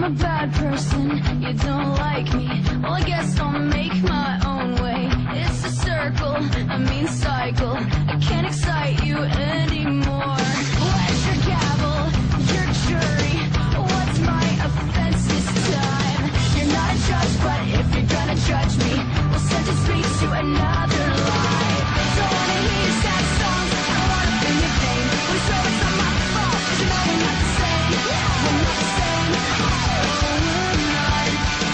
a bad person, you don't like me. Well, I guess I'll make my own way. It's a circle, a mean cycle. I can't excite you anymore. Where's your gavel, your jury? What's my offense this time? You're not a judge, but if you're gonna judge me, we'll sentence me to another life. Don't wanna hear your sad songs, I don't wanna bring your pain. We swear it's not my fault, 'cause you know we're not the same. We're not the same. We're not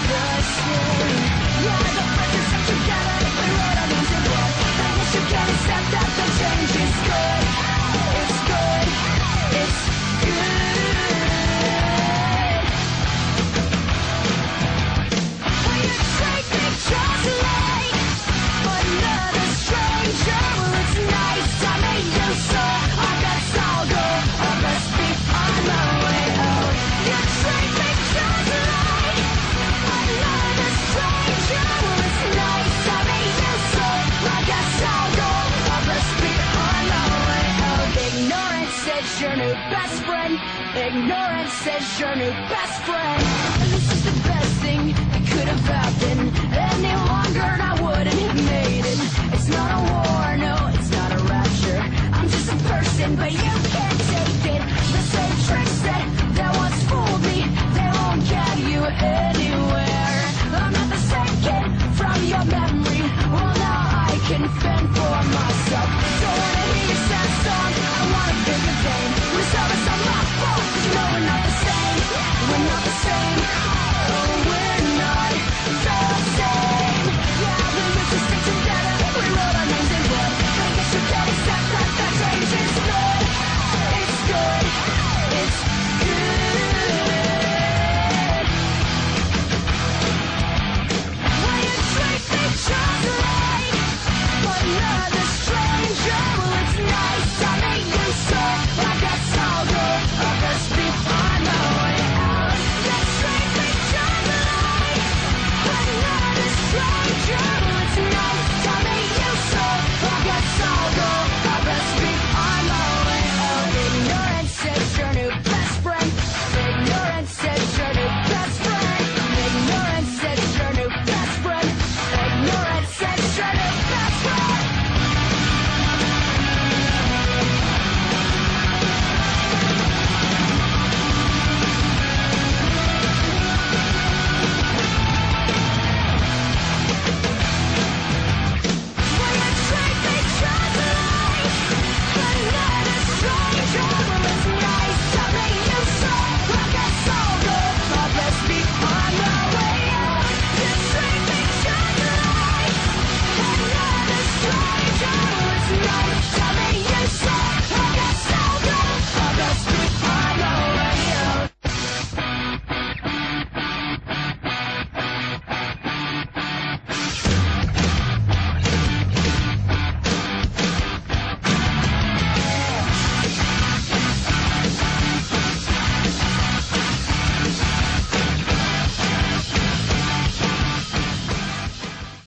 the same. Yeah, the friends are stuck together. We wrote our names in blood. I guess you can't accept that the change is good. It's good. It's good. When you take pictures like another stranger, well, it's nice to meet you, so I guess I'll go. I must be on my way out. You take pictures like another stranger, well, it's nice to meet you, so I guess I'll go. I must be on my way out. Ignorance is your new best friend. Ignorance is your new best friend. And this is the best thing that could have happened. Any longer and I wouldn't have made it. It's not a war, no, it's not a rapture. I'm just a person, but you can't take it. The same tricks that once fooled me, they won't get you in.